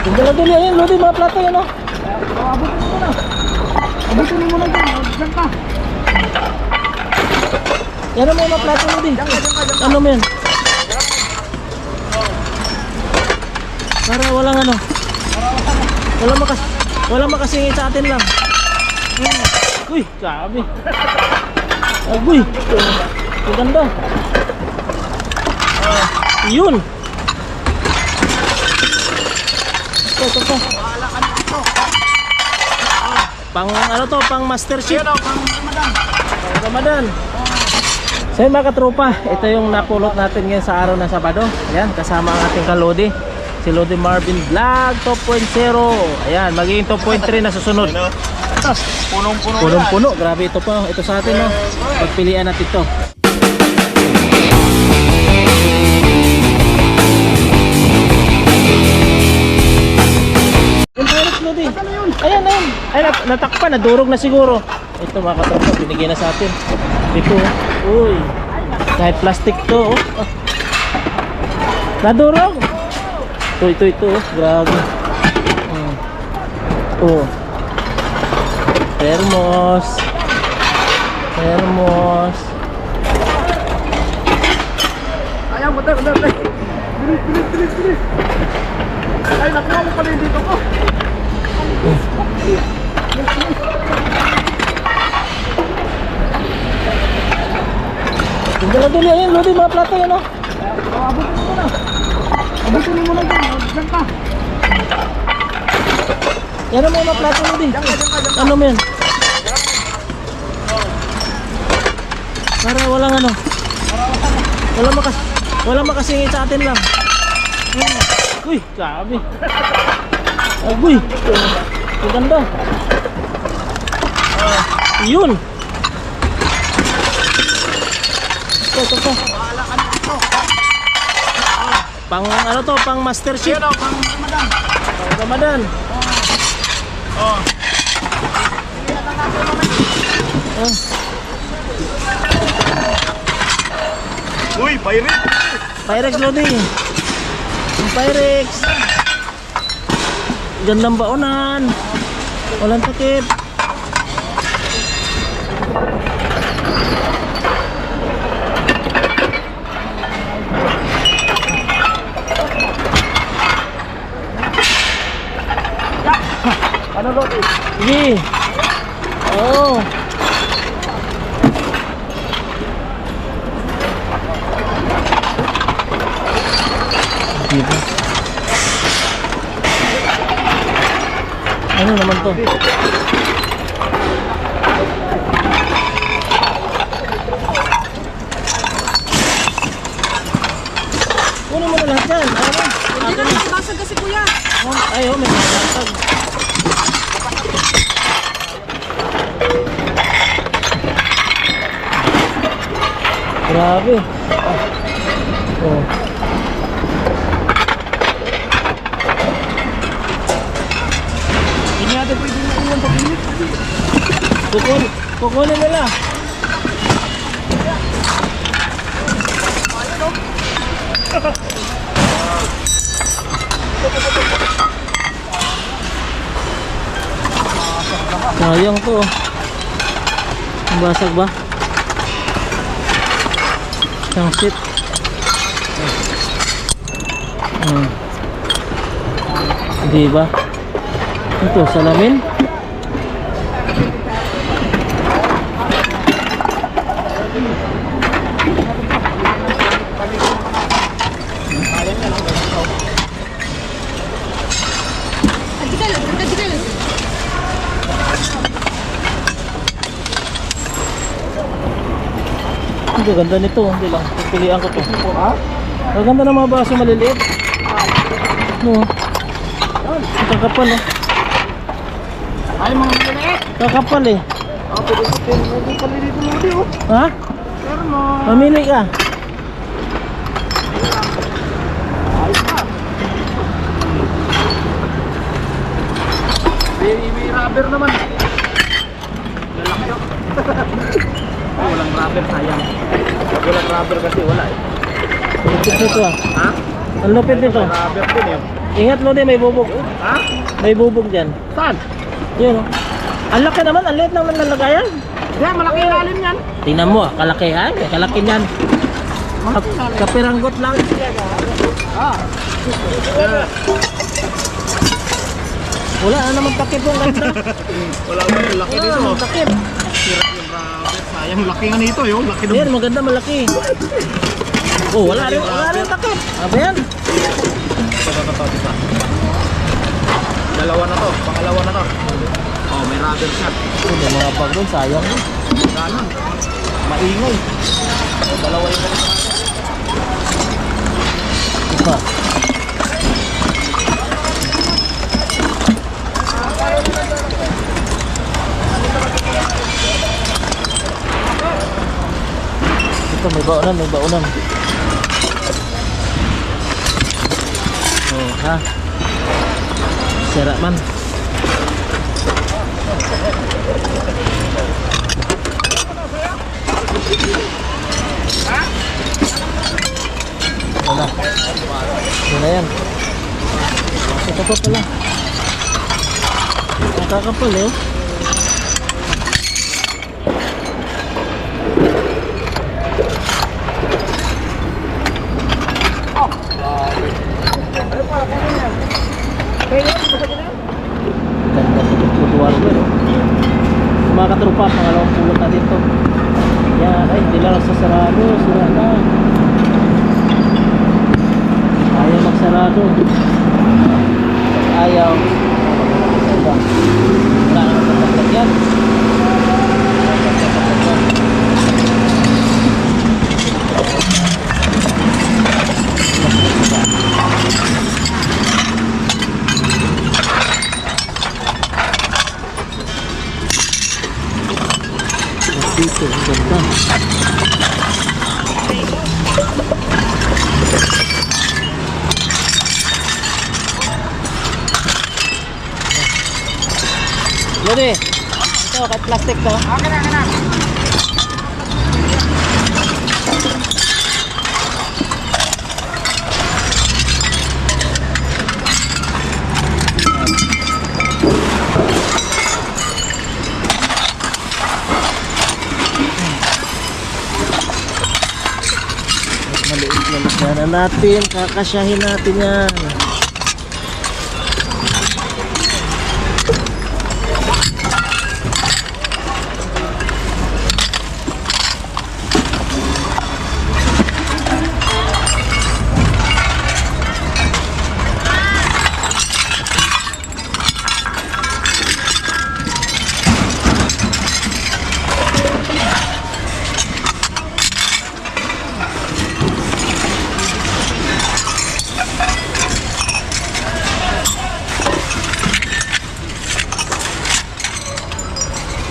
Dala dali, ayun, Lodi, mga plato yan, oh. Abutin mo na. Abutin mo na dyan. Diyan ka. Yan ang mga plato, Lodi. Diyan ka. Ano mo yan? Para walang ano. Walang makasingit sa atin lang. Uy, sabi. Agoy. Ang ganda. Yun. Ito. Pang ano to, pang master chef. Pang Ramadan. Pang Ramadan. So yun, mga katropa, ito yung napulot natin ngayon sa araw ng Sabado. Ayan, kasama ang ating kalodi, si Lodi Marvin Vlog 2.0. Ayan, magiging 2.3 na susunod. Punong-puno. Punong-puno, grabe ito po. Ito sa atin, no? Pagpilian natin ito. Ayan. Ay, natakpan, nadurog na siguro. Ito mga katropa, binigyan na sa atin. Ito, uy. Kahit plastic to, oh. Nadurog. Ito, oh. Grabe. Oh. Thermos. Ayan, buta. Bilis. Ay, nakuha mo pala yung dito ko. Dala dali, ayun, Lodi, mga plato yan, oh. Abutin mo na. Abutin mo na dyan. Diyan ka. Yan ang mga plato, Lodi. Diyan ka. Ano mo yan? Para walang ano. Walang makasingit sa atin lang. Uy, sabi. Agoy. Ang ganda. Yun. Ito. Pang ano to, pang master chef. Pang Ramadan. Pang Ramadan. Uy, Pyrex. Pyrex, Lodi. Yung Pyrex. Gandang baonan. Walang takip. Ano, Lodi? Sige. Oo. Diba? Ano naman to? Kunin mo na lahat yan. Hindi na nakabasag kasi kuya. Ayaw, may nakasag. Grabe. Oh. Hindi natin pwede na iwan pag-init. Kukunin nila. Sayang to. Ang basag ba? Sangsit. Di ba? Ito, salamin. Ang ganda nito, hindi lang. Pipilian ko to. Ha? Ang ganda ng mga baso maliliit. No. Kakapal, oh. Ay, mga maliliit. Kakapal eh. Pwede pala dito, Lodi, oh. Ha? Pero no. Mamili ka. Ayos pa. May rubber naman. Lalaki yun. Walang rubber, sayang. Pag walang rubber kasi wala eh. Lupit nito ah. Ha? Ang lupit nito. Rubber din eh. Ingat Lodi, may bubog. Ha? May bubog dyan. Saan? Yun, oh. Ang laki naman, ang liit naman ng lagayan. Yan, malaki yung lalim yan. Tingnan mo, kalakihan. Kalaki niyan. Kapiranggot lang. Ah. Wala na naman takip yung ganda. Wala ba yung laki Wala dito? naman takip. Sira yung rabbit. Sayang laki nga nito yun. Laki ng... Yan, maganda, malaki. Oh, wala rin takip. Ano yan? Ito. Dalawa na to. Pangalawa na to. Oh, may rubber siya. Oh, may mga bag doon, sayang. Ganon. Maingay. Oh, dalawa yung ganito. Isa. Ito, may baunan, may baunan. Oh, ha? Sira man. Wala. Wala yan. Ito pa pala. Nakakapal eh. Ganda ito tutuwal ko eh. Mga katrupa, pangalawang pulot natin to. Yan, ay hindi lang sa sarado. Sira na. Ayaw magsarado. Ayaw. Wala naman pagkakag yan. Dito, ang ganda. Lodi, ito, kahit plastic to. Okay na. Maliit na natin, kakasyahin natin yan.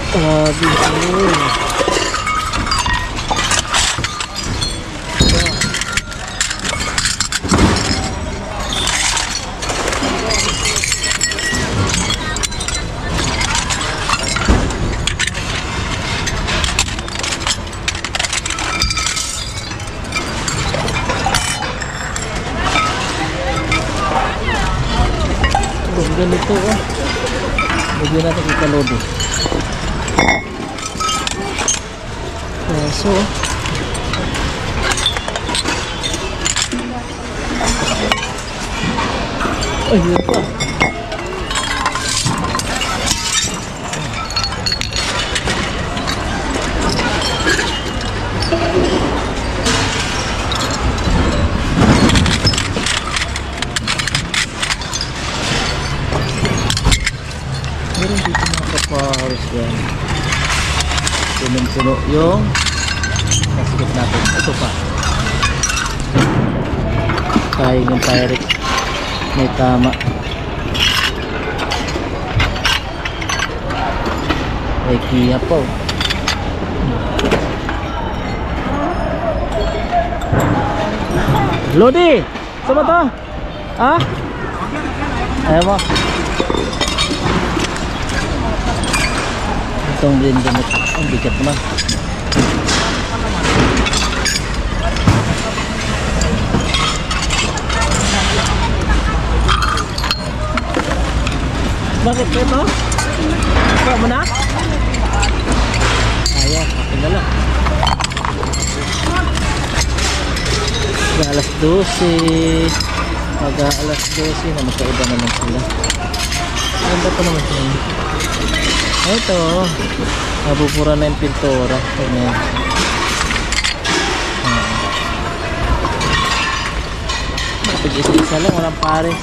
Grabe ito. Kung ganito oh. Bigyan natin kay Kalodi. So ay yun pa. Meron dito mga kapahos yan. Puno-puno yung nasikip natin. Ito pa. Kaya yung Pyrex. May tama. May Kia po. Lodi! Sama to? Ha? Ayaw mo? Itong blender na ito. Ang bigat naman. Bakit ito? Ikaw mo na? Ayan, akin na lang. Alas 12. Alas 12 na magkaiba naman sila. Ganda pa naman sila. Ito. Nabubura na yung pintura. Ayan. Pag-isa-isa lang, walang pares.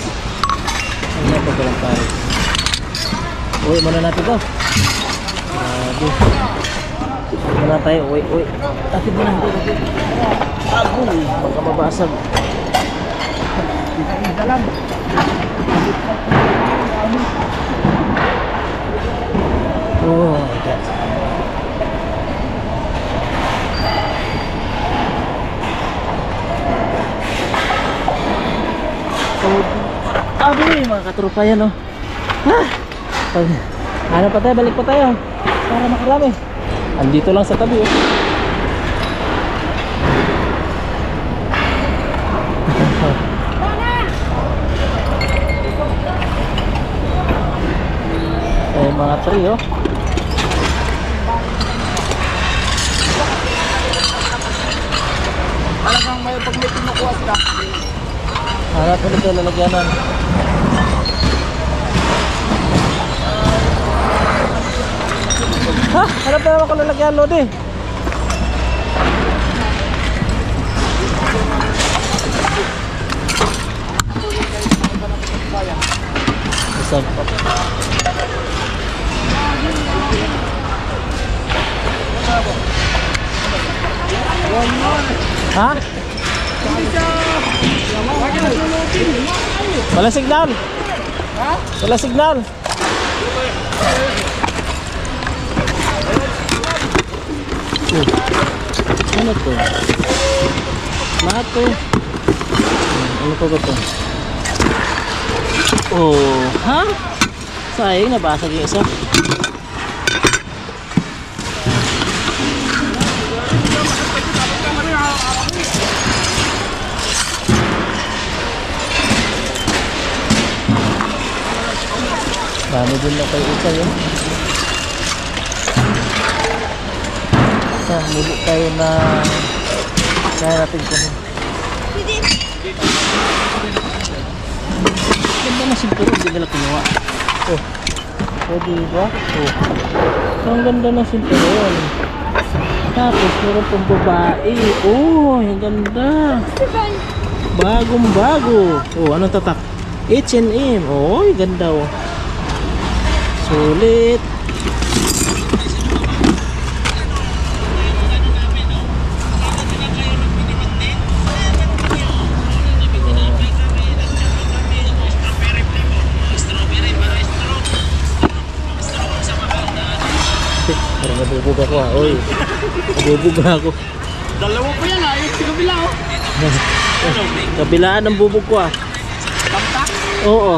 Ayan pa walang pares. Uwi muna natin ito. Grabe. Muna tayo, uwi. Tatid mo na ito. Agoy, baka mabasag. Dalam. Oh my God. Agoy, mga katropa yan, oh. Ano pa tayo, balik pa tayo para makarami. Andito lang sa tabi, oh. Eh, mga tree, oh. Talagang may pag may pinukuha sila. Harap ko dito, lalagyanan. Ha? Harap na naman ko lalagyan, Lodi. Isang. Ha? Wala signal. Wala signal. Ano to? Mato. Ano to ba to? Oh, ha? Sayang, nabasag yung isa. Dami din na kayo isa yun. Muli tayo na kaya natin kunin. Ganda na sinturon, hindi nila kinuha. Oh, oh diba? Oh, ang ganda na sinturon. Tapos meron pong babae. Oh, ang ganda. Bagong bago. Oh, anong tatak? H&M. Oh, ganda oh. Sulit. Parang nabubog ako ha. Oy, nabubog ako. Dalawa ko yan yung sa kabila oh. Kabilaan ng bubog ko ah. Tamtak? Oo.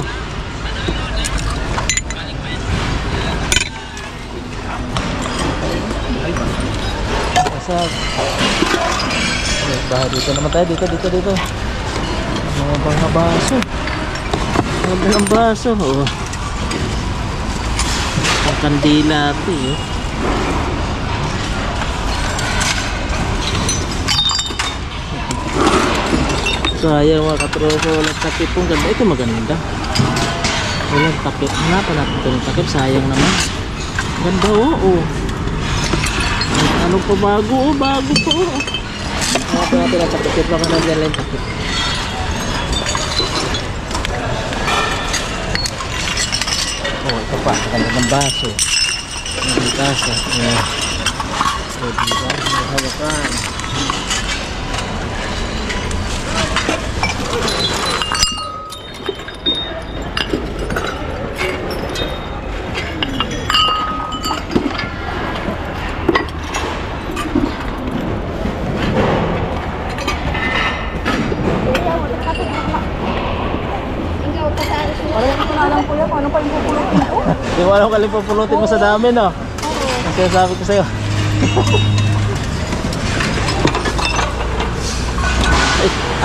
Kasag. Bahay dito naman tayo. Dito. Mga mga baso. Mga ng baso. Oo. Ang kandila ito eh. Sayang mga katroso, walang takip pong ganda. Ito maganda. Walang takip. Hanapan natin ito ng takip. Sayang naman. Ganda oh. Ano pa bago oh. Bago po oh. Hanapan natin ang takip. Baka nandiyan lang takip. Oh, ito pa. Ganda ng baso. Ng kasa. Ayan. So, diba? May hawakan. Di mo alam kung pupulutin mo sa dami, no? Kasi sabi ko sa'yo.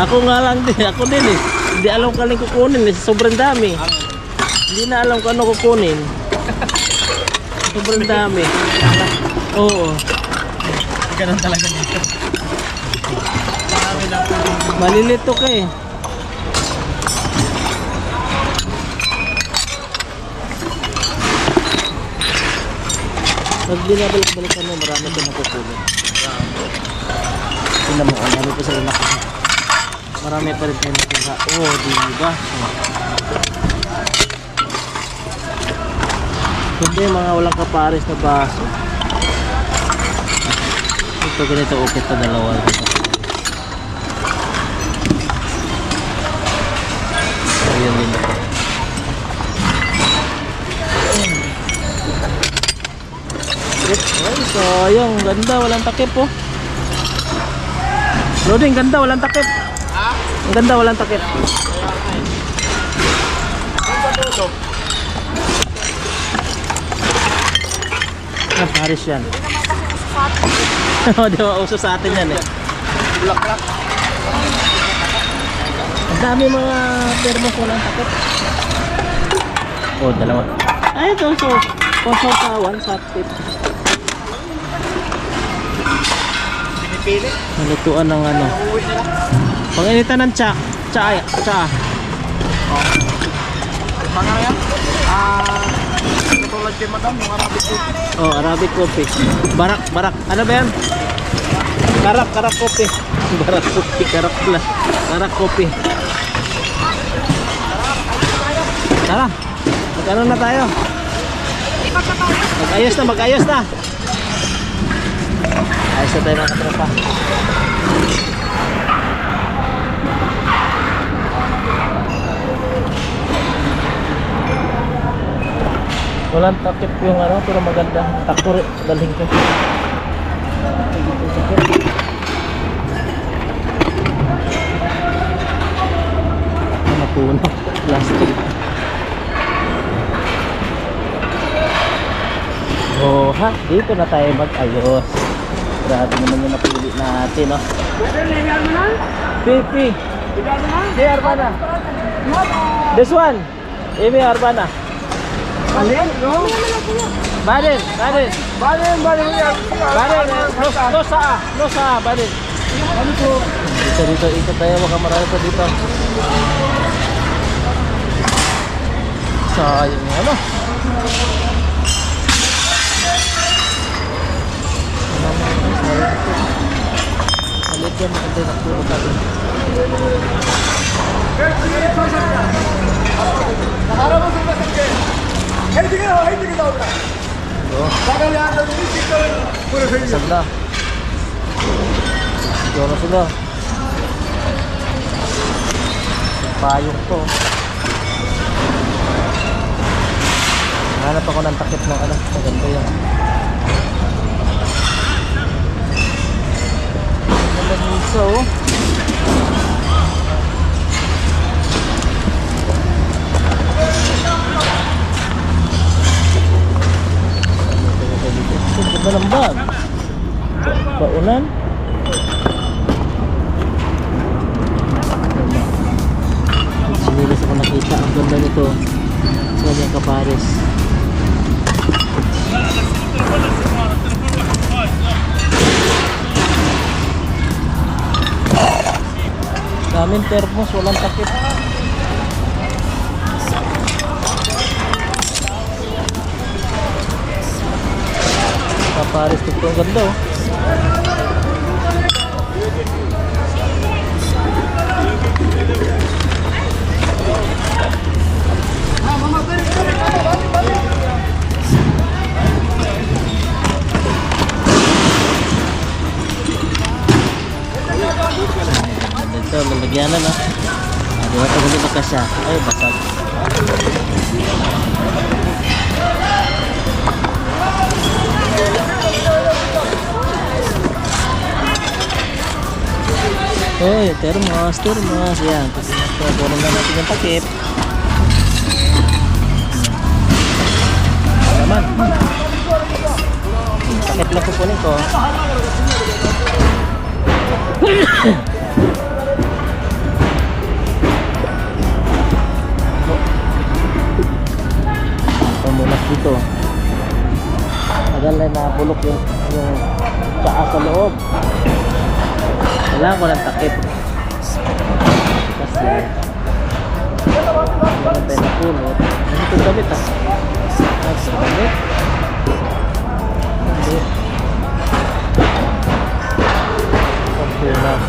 Ako nga lang din. Ako din eh. Hindi alam kung kukunin eh. Sobrang dami. Hindi na alam kung ano kukunin. Sobrang dami. Oo. Ganun talaga dito. Marami lang po. Malilito ka eh. Pag binabalik-balikan mo, marami ka nakukunin. Tingnan mo, ano pa sila nakuha. Marami pa rin tayo nakuha. Oh, diba? Hindi, mga walang kapares na baso. Ito ganito, okay ito, dalawa dito. Ayan din ito. Ay, sayang, ganda, walang takip po. Loading, ganda, walang takip. Ang ganda, walang takip. Ah, Paris yan. Di ba uso sa atin yan eh. Bulaklak. Ang dami mga thermos walang takip. Oh, dalawa. Ay, ito, so, konsultawan sa tip. Pinipili. Nalutuan ng ano. Uuwi nila. Panginitan ng tsa. Tsa. Mga yan. Katulad kay madam, yung Arabic coffee. Oh, Arabic coffee. Barak. Ano ba yan? Karak coffee. Barak coffee, karak pala. Karak coffee. Tara. Magkano na tayo? Mag-ayos na. Ayos na tayo mga katropa. Walang takip yung ano, pero maganda. Takto rin, dalhin ko. Ano po na? Plastic. Oh, ha? Dito na tayo mag-ayos. Grabe naman yung napili natin, no? Pipi. Di Arbana. This one. Amy Arbana. Baden. Losa, Baden. Dito, ikot tayo, baka marami pa dito. Sayang yung ano. Malit yan, maganda yung nakatulog natin. Sagla. Diyan na sila. Payong to. Hanap ako ng takip ng ano. Maganda yan. So, dalam bag baunan sinilas ako nakita ang ganda nito sa kanyang kapares. Daming thermos, walang takip. Kapares ito, ang ganda oh. Ito, lalagyanan na. Di ba ito huli magkasya? Ay, basag. Uy, thermos. Yan. Kunin na natin yung takip. Naman. Takip lang kukunin ko. Sinunas dito. Tagal na nabulok yung tsaa sa loob. Kailangan ko ng takip. Kasi meron tayo napulot. Ano ito gamit ah? Ito gamit? Hindi. Pagpunas.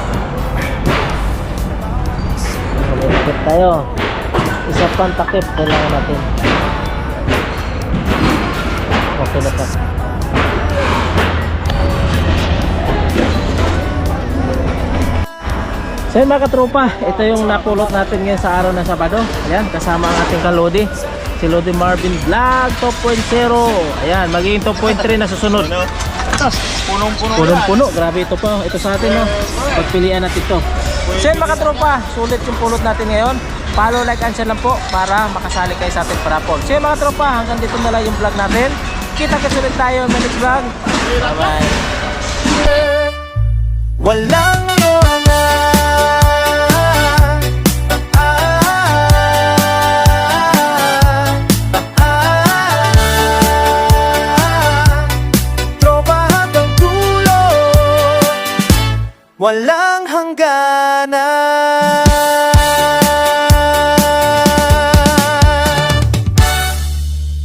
Malipit tayo. Isa pang takip kailangan natin. Okay na pa. So yun mga katropa, ito yung napulot natin ngayon sa araw ng Sabado. Ayan, kasama ang ating kalodi, si Lodi Marvin Vlog 2.0. Ayan, magiging 2.3 na susunod. Punong-puno. Punong-puno, grabe ito po. Ito sa atin, no? Pagpilian natin ito. So yun mga katropa, sulit yung pulot natin ngayon. Follow, like, and share lang po para makasali kayo sa ating parapol. So yun mga katropa, hanggang dito na lang yung vlog natin. Kita-kits ulit tayo sa next vlog. Bye-bye. Walang tropa hanggang dulo, walang hangganan.